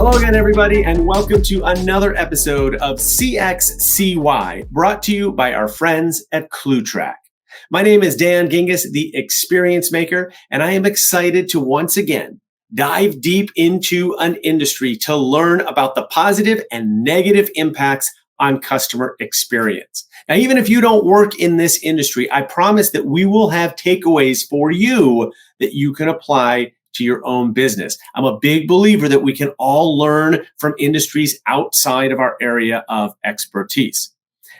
Hello again, everybody, and welcome to another episode of CXCY, brought to you by our friends at ClueTrack. My name is Dan Gingiss, the Experience Maker, and I am excited to once again dive deep into an industry to learn about the positive and negative impacts on customer experience. Now, even if you don't work in this industry, I promise that we will have takeaways for you that you can apply to your own business. I'm a big believer that we can all learn from industries outside of our area of expertise.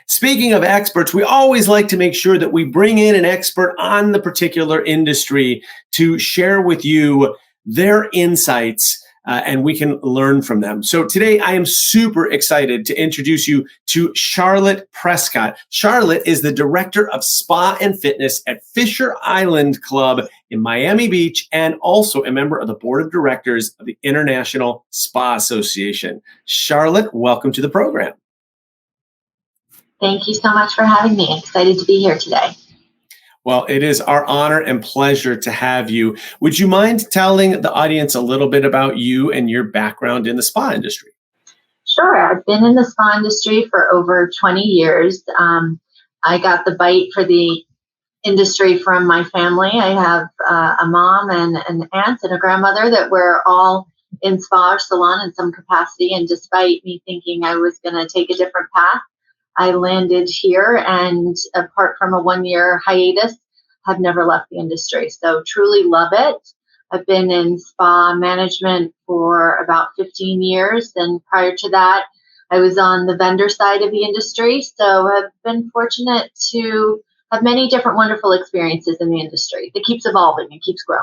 Speaking of experts, we always like to make sure that we bring in an expert on the particular industry to share with you their insights and we can learn from them. So today I am super excited to introduce you to Charlotte Prescott. Charlotte is the Director of Spa and Fitness at Fisher Island Club in Miami Beach and also a member of the Board of Directors of the International Spa Association. Charlotte, welcome to the program. Thank you so much for having me. Excited to be here today. Well, it is our honor and pleasure to have you. Would you mind telling the audience a little bit about you and your background in the spa industry? Sure. I've been in the spa industry for over 20 years. I got the bite for the industry from my family. I have a mom and an aunt and a grandmother that were all in spa or salon in some capacity. And despite me thinking I was going to take a different path, I landed here, and apart from a 1-year hiatus, have never left the industry. So truly love it. I've been in spa management for about 15 years. And prior to that, I was on the vendor side of the industry. So I've been fortunate to have many different wonderful experiences in the industry. It keeps evolving. It keeps growing.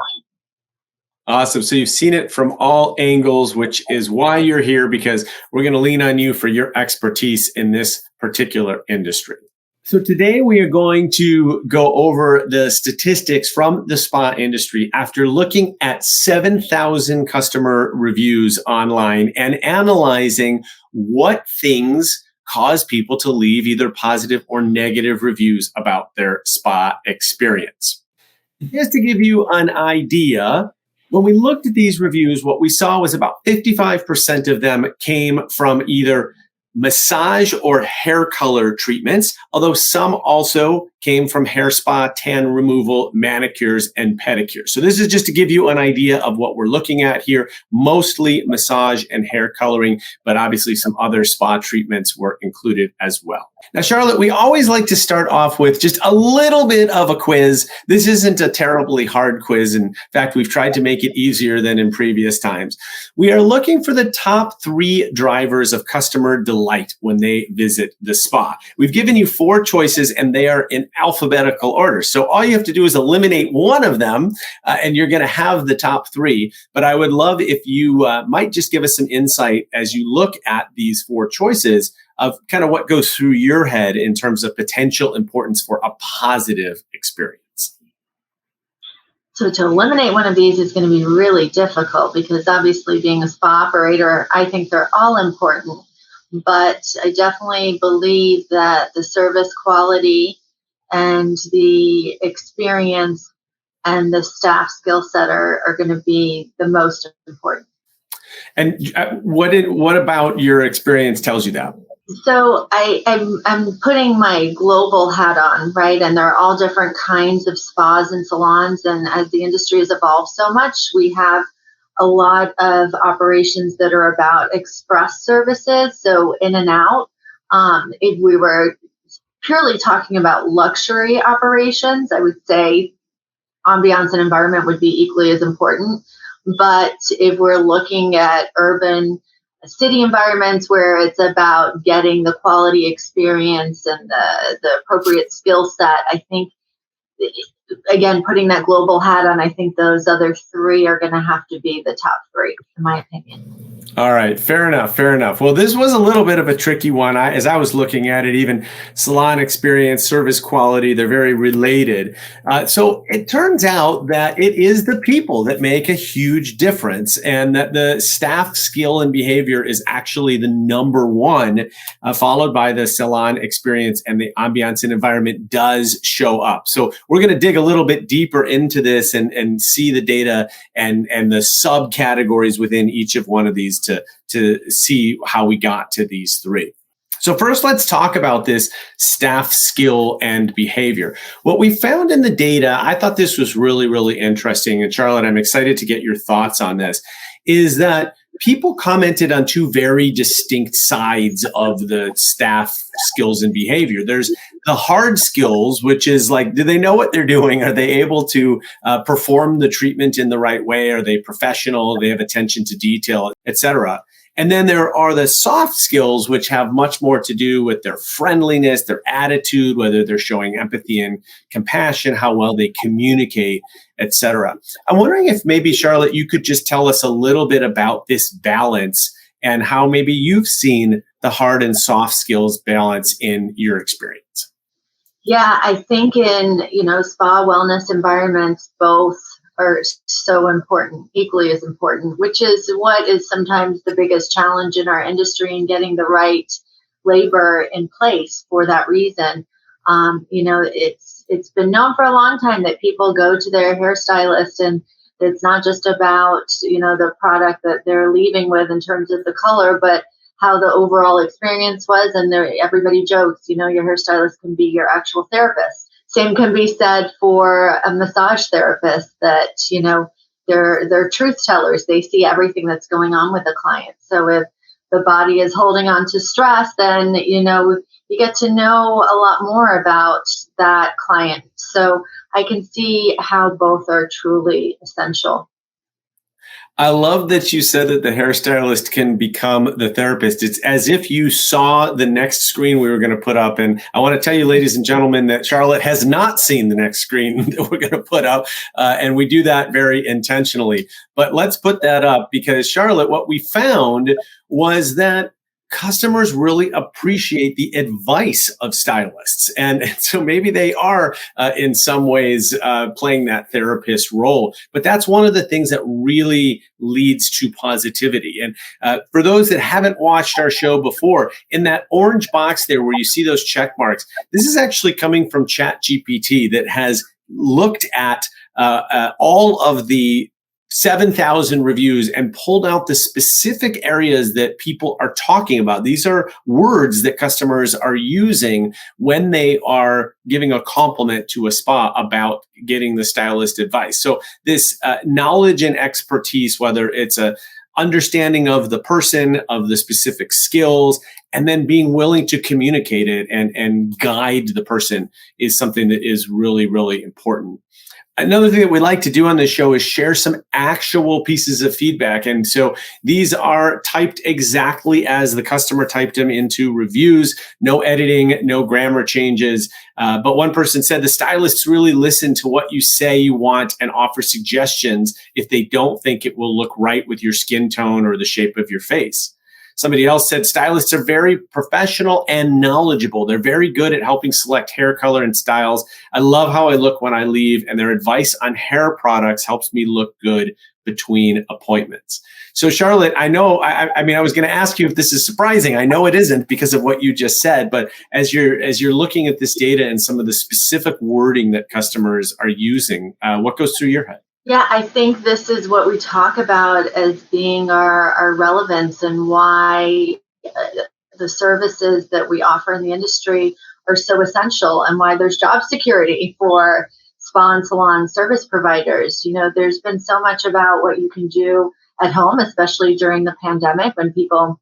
Awesome. So you've seen it from all angles, which is why you're here, because we're going to lean on you for your expertise in this particular industry. So today we are going to go over the statistics from the spa industry after looking at 7,000 customer reviews online and analyzing what things cause people to leave either positive or negative reviews about their spa experience. Just to give you an idea, when we looked at these reviews, what we saw was about 55% of them came from either massage or hair color treatments, although some also came from hair spa, tan removal, manicures, and pedicures. So this is just to give you an idea of what we're looking at here, mostly massage and hair coloring, but obviously some other spa treatments were included as well. Now, Charlotte, we always like to start off with just a little bit of a quiz. This isn't a terribly hard quiz. In fact, we've tried to make it easier than in previous times. We are looking for the top 3 drivers of customer delight when they visit the spa. We've given you 4 choices and they are in alphabetical order. So all you have to do is eliminate one of them and you're going to have the top 3. But I would love if you might just give us some insight as you look at these 4 choices of kind of what goes through your head in terms of potential importance for a positive experience. So to eliminate one of these is going to be really difficult because obviously being a spa operator, I think they're all important. But I definitely believe that the service quality and the experience and the staff skill set are going to be the most important. And what about your experience tells you that? So I'm putting my global hat on, right? And there are all different kinds of spas and salons. And as the industry has evolved so much, we have a lot of operations that are about express services. So in and out. If we were purely talking about luxury operations, I would say ambiance and environment would be equally as important. But if we're looking at urban city environments where it's about getting the quality experience and the appropriate skill set, I think, again, putting that global hat on, I think those other 3 are going to have to be the top 3, in my opinion. All right. Fair enough. Fair enough. Well, this was a little bit of a tricky one. As I was looking at it, even salon experience, service quality, they're very related. So it turns out that it is the people that make a huge difference and that the staff skill and behavior is actually the number 1, followed by the salon experience, and the ambiance and environment does show up. So we're going to dig a little bit deeper into this and see the data and the subcategories within each of one of these studies to see how we got to these three. So first, let's talk about this staff skill and behavior. What we found in the data, I thought this was really, really interesting. And Charlotte, I'm excited to get your thoughts on this, is that people commented on two very distinct sides of the staff skills and behavior. There's the hard skills, which is like, do they know what they're doing? Are they able to perform the treatment in the right way? Are they professional? They have attention to detail, et cetera. And then there are the soft skills, which have much more to do with their friendliness, their attitude, whether they're showing empathy and compassion, how well they communicate, et cetera. I'm wondering if maybe, Charlotte, you could just tell us a little bit about this balance and how maybe you've seen the hard and soft skills balance in your experience. Yeah, I think in, spa wellness environments, both are so important, equally as important, which is what is sometimes the biggest challenge in our industry in getting the right labor in place for that reason. It's been known for a long time that people go to their hairstylist, and it's not just about, the product that they're leaving with in terms of the color, but how the overall experience was. And everybody jokes, your hairstylist can be your actual therapist. Same can be said for a massage therapist that, they're truth tellers. They see everything that's going on with the client. So if the body is holding on to stress, then, you get to know a lot more about that client. So I can see how both are truly essential. I love that you said that the hairstylist can become the therapist. It's as if you saw the next screen we were going to put up. And I want to tell you, ladies and gentlemen, that Charlotte has not seen the next screen that we're going to put up. And we do that very intentionally. But let's put that up because, Charlotte, what we found was that customers really appreciate the advice of stylists. And so maybe they are in some ways playing that therapist role. But that's one of the things that really leads to positivity. And for those that haven't watched our show before, in that orange box there where you see those check marks, this is actually coming from ChatGPT that has looked at all of the 7,000 reviews and pulled out the specific areas that people are talking about. These are words that customers are using when they are giving a compliment to a spa about getting the stylist advice. So this knowledge and expertise, whether it's a understanding of the person, of the specific skills, and then being willing to communicate it and guide the person is something that is really, really important. Another thing that we like to do on this show is share some actual pieces of feedback. And so these are typed exactly as the customer typed them into reviews, no editing, no grammar changes. But one person said the stylists really listen to what you say you want and offer suggestions if they don't think it will look right with your skin tone or the shape of your face. Somebody else said stylists are very professional and knowledgeable. They're very good at helping select hair color and styles. I love how I look when I leave, and their advice on hair products helps me look good between appointments. So Charlotte, I know, I mean, I was going to ask you if this is surprising. I know it isn't because of what you just said, but as you're looking at this data and some of the specific wording that customers are using, what goes through your head? Yeah, I think this is what we talk about as being our relevance and why the services that we offer in the industry are so essential and why there's job security for spa and salon service providers. There's been so much about what you can do at home, especially during the pandemic when people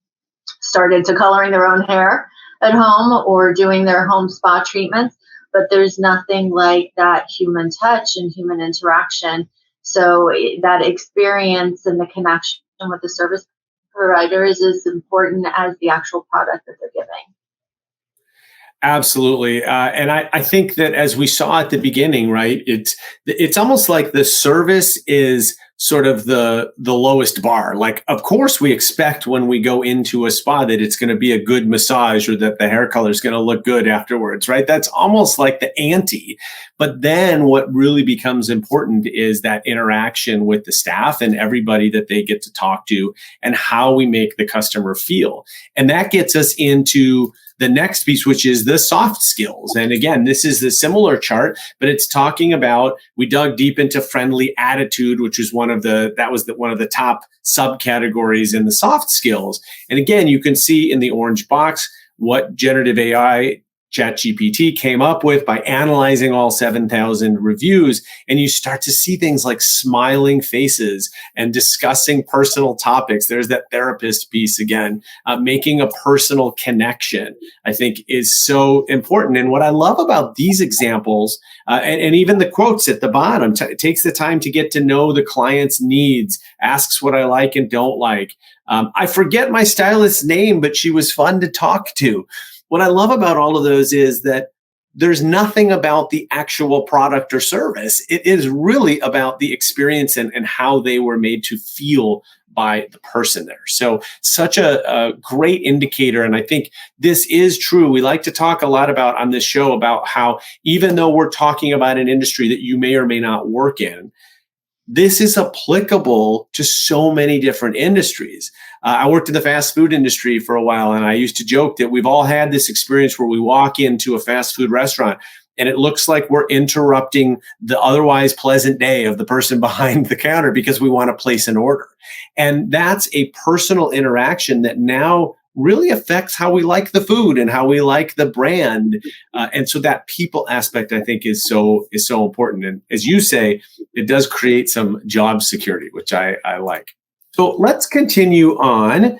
started to coloring their own hair at home or doing their home spa treatments. But there's nothing like that human touch and human interaction. So that experience and the connection with the service providers is important as the actual product that they're giving. Absolutely. And I think that as we saw at the beginning, right, it's almost like the service is sort of the lowest bar. Like, of course, we expect when we go into a spa that it's going to be a good massage or that the hair color is going to look good afterwards, right? That's almost like the ante. But then what really becomes important is that interaction with the staff and everybody that they get to talk to and how we make the customer feel. And that gets us into the next piece, which is the soft skills. And again, this is the similar chart, but it's talking about, we dug deep into friendly attitude, which was one of the top subcategories in the soft skills. And again, you can see in the orange box what generative AI ChatGPT came up with by analyzing all 7,000 reviews. And you start to see things like smiling faces and discussing personal topics. There's that therapist piece again. Making a personal connection, I think, is so important. And what I love about these examples, and even the quotes at the bottom, takes the time to get to know the client's needs, asks what I like and don't like. I forget my stylist's name, but she was fun to talk to. What I love about all of those is that there's nothing about the actual product or service. It is really about the experience and how they were made to feel by the person there. So such a great indicator. And I think this is true. We like to talk a lot about on this show about how, even though we're talking about an industry that you may or may not work in, this is applicable to so many different industries. I worked in the fast food industry for a while, and I used to joke that we've all had this experience where we walk into a fast food restaurant and it looks like we're interrupting the otherwise pleasant day of the person behind the counter because we want to place an order. And that's a personal interaction that now really affects how we like the food and how we like the brand. And so that people aspect, I think, is so important. And as you say, it does create some job security, which I like. So let's continue on.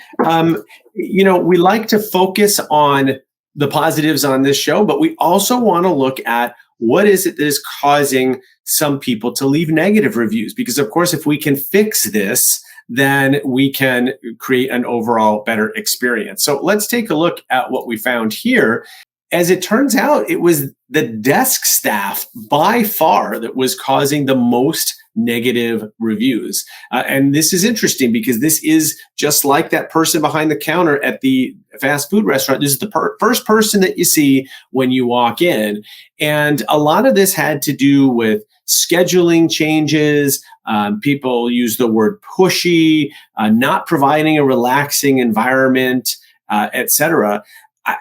We like to focus on the positives on this show, but we also want to look at what is it that is causing some people to leave negative reviews? Because, of course, if we can fix this, then we can create an overall better experience. So let's take a look at what we found here. As it turns out, it was the desk staff by far that was causing the most negative reviews. And this is interesting because this is just like that person behind the counter at the fast food restaurant. This is the first person that you see when you walk in. And a lot of this had to do with scheduling changes. People use the word pushy, not providing a relaxing environment, et cetera.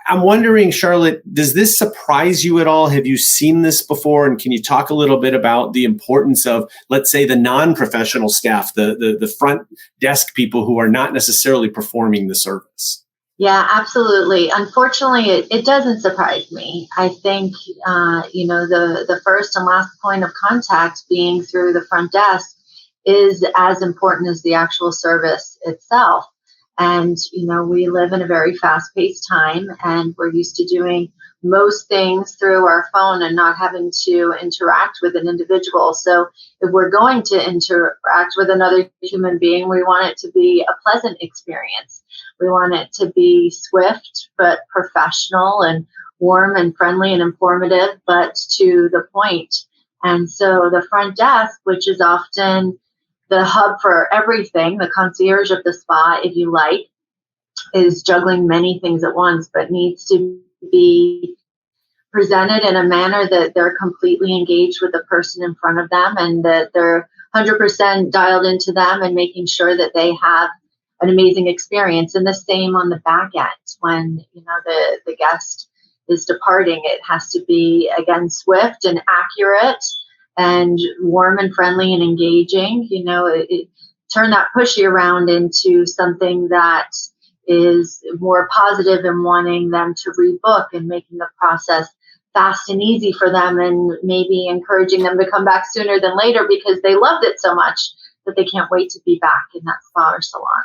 I'm wondering, Charlotte, does this surprise you at all? Have you seen this before? And can you talk a little bit about the importance of, let's say, the non-professional staff, the front desk people who are not necessarily performing the service? Yeah, absolutely. Unfortunately, it doesn't surprise me. I think, the first and last point of contact being through the front desk is as important as the actual service itself. And, we live in a very fast-paced time, and we're used to doing most things through our phone and not having to interact with an individual. So if we're going to interact with another human being, we want it to be a pleasant experience. We want it to be swift, but professional, and warm and friendly and informative, but to the point. And so the front desk, which is often the hub for everything, the concierge of the spa, if you like, is juggling many things at once, but needs to be presented in a manner that they're completely engaged with the person in front of them, and that they're 100% dialed into them and making sure that they have an amazing experience. And the same on the back end. When the guest is departing, it has to be, again, swift and accurate and warm and friendly and engaging. Turn that pushy around into something that is more positive and wanting them to rebook and making the process fast and easy for them, and maybe encouraging them to come back sooner than later because they loved it so much that they can't wait to be back in that spa or salon.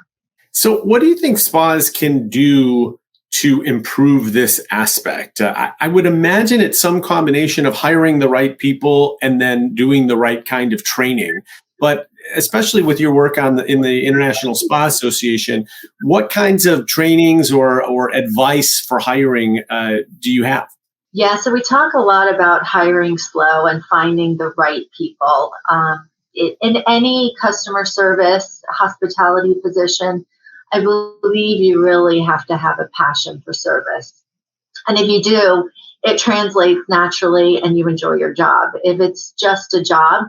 So what do you think spas can do to improve this aspect? I would imagine it's some combination of hiring the right people and then doing the right kind of training. But especially with your work in the International Spa Association, what kinds of trainings or advice for hiring do you have? Yeah, so we talk a lot about hiring slow and finding the right people. In any customer service, hospitality position, I believe you really have to have a passion for service. And if you do, it translates naturally and you enjoy your job. If it's just a job,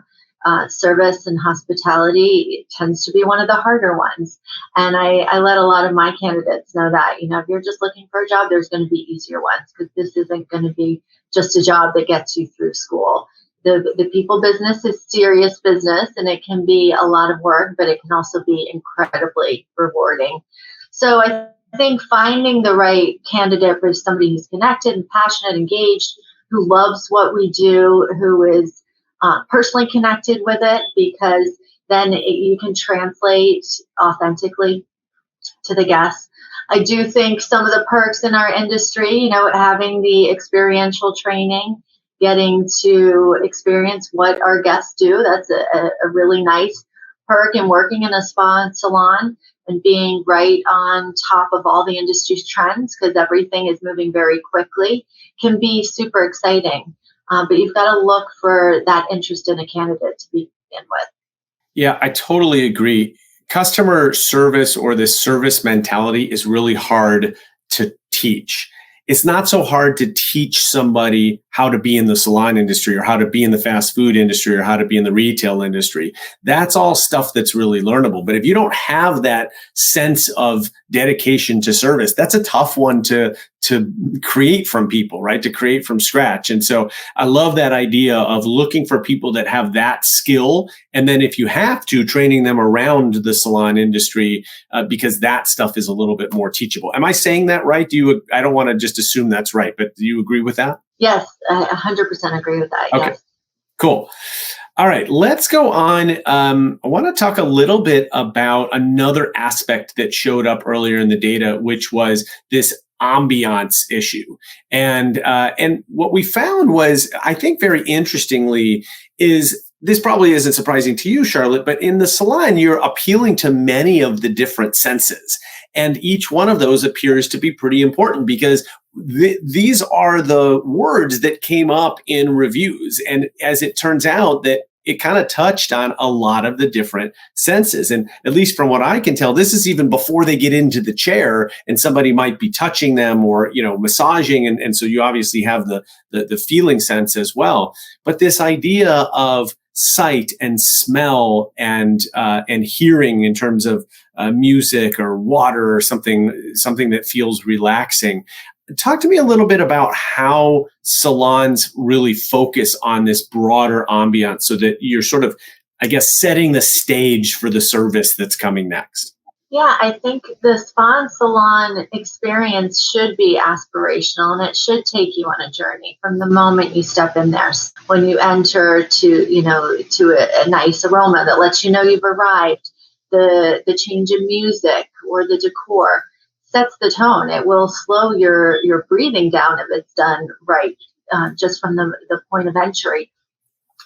service and hospitality tends to be one of the harder ones. And I let a lot of my candidates know that, if you're just looking for a job, there's going to be easier ones because this isn't going to be just a job that gets you through school. The people business is serious business, and it can be a lot of work, but it can also be incredibly rewarding. So I think finding the right candidate for somebody who's connected and passionate, engaged, who loves what we do, who is personally connected with it, because then you can translate authentically to the guests. I do think some of the perks in our industry, having the experiential training, getting to experience what our guests do, that's a really nice perk. And working in a spa and salon and being right on top of all the industry trends, because everything is moving very quickly, can be super exciting. But you've got to look for that interest in a candidate to begin with. Yeah, I totally agree. Customer service, or this service mentality, is really hard to teach. It's not so hard to teach somebody how to be in the salon industry, or how to be in the fast food industry, or how to be in the retail industry. That's all stuff that's really learnable. But if you don't have that sense of dedication to service, that's a tough one to create from people, right? To create from scratch. And so I love that idea of looking for people that have that skill. And then if you have to, training them around the salon industry, because that stuff is a little bit more teachable. Am I saying that right? I don't want to just assume that's right, but do you agree with that? Yes, I 100% agree with that. Okay, yes. Cool. All right, let's go on. I want to talk a little bit about another aspect that showed up earlier in the data, which was this ambiance issue. And what we found was, I think very interestingly, is this probably isn't surprising to you, Charlotte, but in the salon, you're appealing to many of the different senses. And each one of those appears to be pretty important, because these are the words that came up in reviews. And as it turns out, that it kind of touched on a lot of the different senses. And at least from what I can tell, this is even before they get into the chair and somebody might be touching them or, massaging. And so you obviously have the feeling sense as well. But this idea of sight and smell and hearing in terms of music or water or something that feels relaxing. Talk to me a little bit about how salons really focus on this broader ambiance so that you're sort of, I guess, setting the stage for the service that's coming next. Yeah, I think the spa and salon experience should be aspirational, and it should take you on a journey from the moment you step in there. When you enter to a nice aroma that lets you know you've arrived, the change in music or the decor sets the tone. It will slow your breathing down if it's done right, just from the point of entry.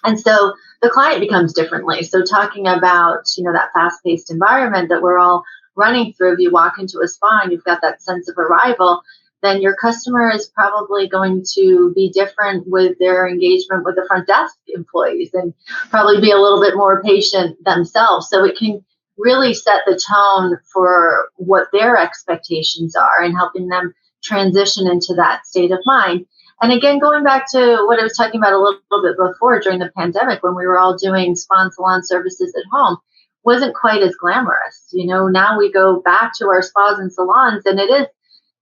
And so the client becomes differently. So talking about, that fast-paced environment that we're all running through, if you walk into a spa and you've got that sense of arrival, then your customer is probably going to be different with their engagement with the front desk employees, and probably be a little bit more patient themselves. So it can really set the tone for what their expectations are and helping them transition into that state of mind. And again, going back to what I was talking about a little bit before, during the pandemic, when we were all doing spa and salon services at home, wasn't quite as glamorous. Now we go back to our spas and salons, and it is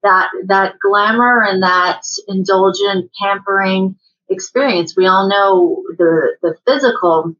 that glamour and that indulgent, pampering experience. We all know the physical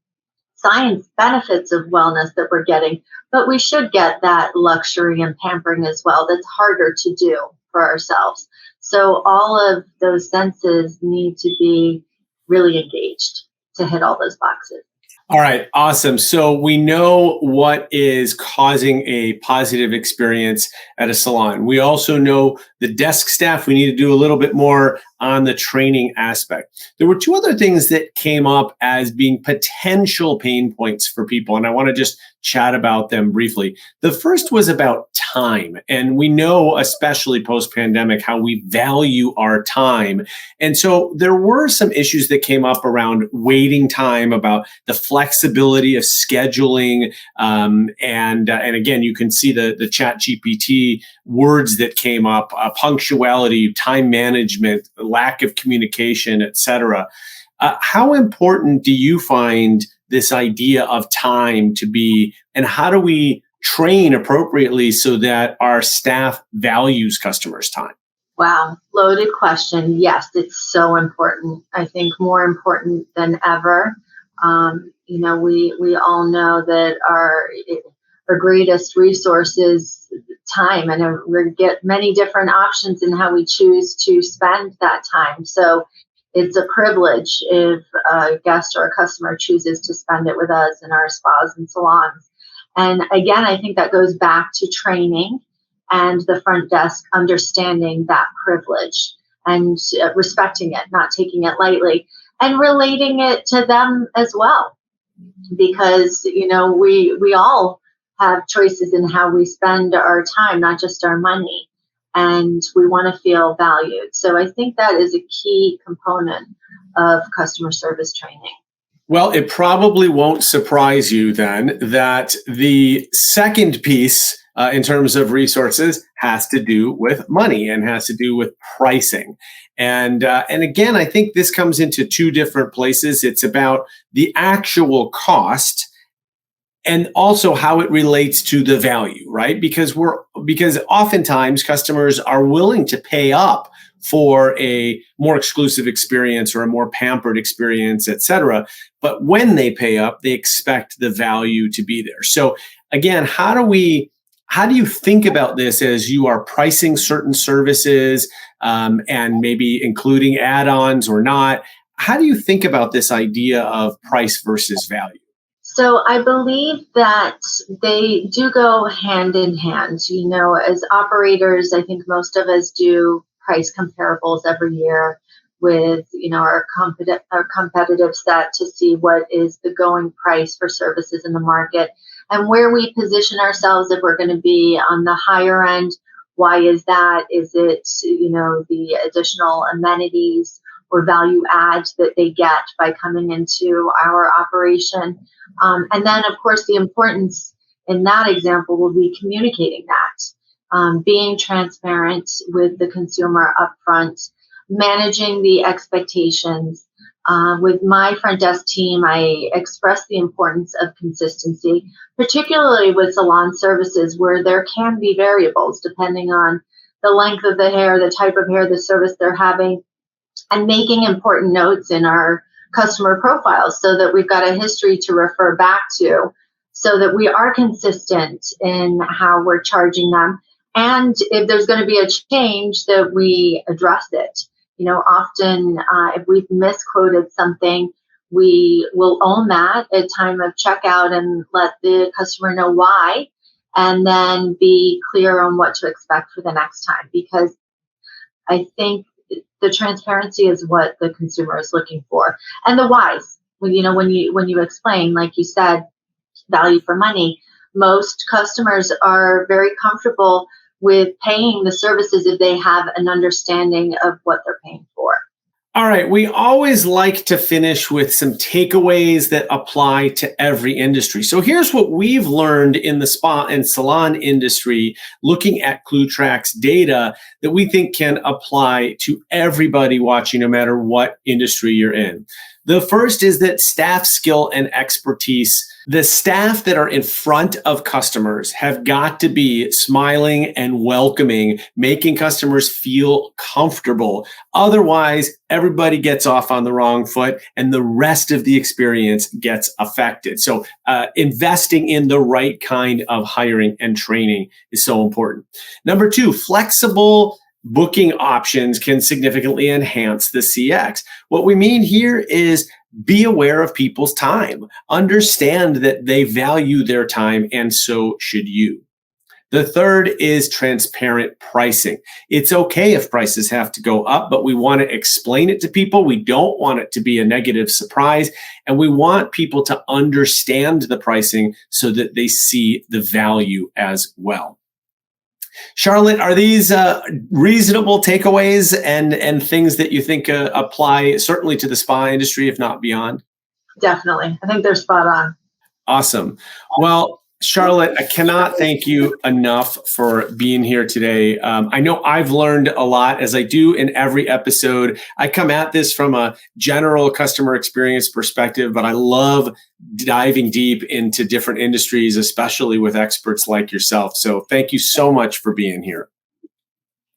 science benefits of wellness that we're getting, but we should get that luxury and pampering as well. That's harder to do for ourselves. So all of those senses need to be really engaged to hit all those boxes. All right, awesome. So we know what is causing a positive experience at a salon. We also know the desk staff. We need to do a little bit more on the training aspect. There were two other things that came up as being potential pain points for people, and I want to just chat about them briefly. The first was about time. And we know, especially post-pandemic, how we value our time. And so there were some issues that came up around waiting time, about the flexibility of scheduling. And again, you can see the Chat GPT words that came up, punctuality, time management, lack of communication, et cetera. How important do you find this idea of time to be, and how do we train appropriately so that our staff values customers' time? Wow, loaded question. Yes, it's so important. I think more important than ever. We all know that our greatest resource is time, and we get many different options in how we choose to spend that time. So it's a privilege if a guest or a customer chooses to spend it with us in our spas and salons. And again, I think that goes back to training and the front desk understanding that privilege and respecting it, not taking it lightly, and relating it to them as well. Because, we all have choices in how we spend our time, not just our money, and we want to feel valued. So I think that is a key component of customer service training. Well, it probably won't surprise you then that the second piece in terms of resources has to do with money and has to do with pricing. And again, I think this comes into two different places. It's about the actual cost and also how it relates to the value, right? Because oftentimes customers are willing to pay up for a more exclusive experience or a more pampered experience, et cetera. But when they pay up, they expect the value to be there. So again, how do you think about this as you are pricing certain services and maybe including add-ons or not? How do you think about this idea of price versus value? So I believe that they do go hand in hand. As operators, I think most of us do price comparables every year with, our competitive set to see what is the going price for services in the market and where we position ourselves if we're going to be on the higher end. Why is that? Is it, the additional amenities or value adds that they get by coming into our operation? And then, of course, the importance in that example will be communicating that, being transparent with the consumer upfront, managing the expectations. With my front desk team, I express the importance of consistency, particularly with salon services where there can be variables depending on the length of the hair, the type of hair, the service they're having, and making important notes in our customer profiles so that we've got a history to refer back to so that we are consistent in how we're charging them. And if there's going to be a change, that we address it. Often if we've misquoted something, we will own that at time of checkout and let the customer know why, and then be clear on what to expect for the next time. Because I think the transparency is what the consumer is looking for, and the whys. When you explain, like you said, value for money, most customers are very comfortable with paying the services if they have an understanding of what they're paying for. All right. We always like to finish with some takeaways that apply to every industry. So here's what we've learned in the spa and salon industry, looking at ClueTrack's data that we think can apply to everybody watching, no matter what industry you're in. The first is that staff skill and expertise. The staff that are in front of customers have got to be smiling and welcoming, making customers feel comfortable. Otherwise, everybody gets off on the wrong foot and the rest of the experience gets affected. So investing in the right kind of hiring and training is so important. Number two, flexible booking options can significantly enhance the CX. What we mean here is be aware of people's time. Understand that they value their time, and so should you. The third is transparent pricing. It's okay if prices have to go up, but we want to explain it to people. We don't want it to be a negative surprise, and we want people to understand the pricing so that they see the value as well. Charlotte, are these reasonable takeaways and things that you think apply certainly to the spa industry, if not beyond? Definitely. I think they're spot on. Awesome. Well, Charlotte, I cannot thank you enough for being here today. I know I've learned a lot, as I do in every episode. I come at this from a general customer experience perspective, but I love diving deep into different industries, especially with experts like yourself. So thank you so much for being here.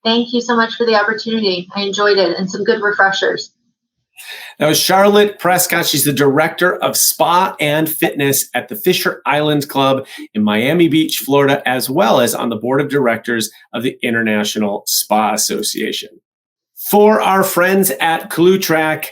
Thank you so much for the opportunity. I enjoyed it, and some good refreshers. That was Charlotte Prescott. She's the director of spa and fitness at the Fisher Island Club in Miami Beach, Florida, as well as on the board of directors of the International Spa Association. For our friends at ClueTrack,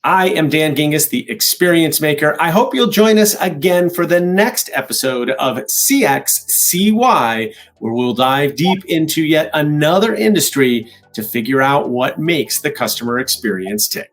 I am Dan Gingiss, the Experience Maker. I hope you'll join us again for the next episode of CXCY, where we'll dive deep into yet another industry to figure out what makes the customer experience tick.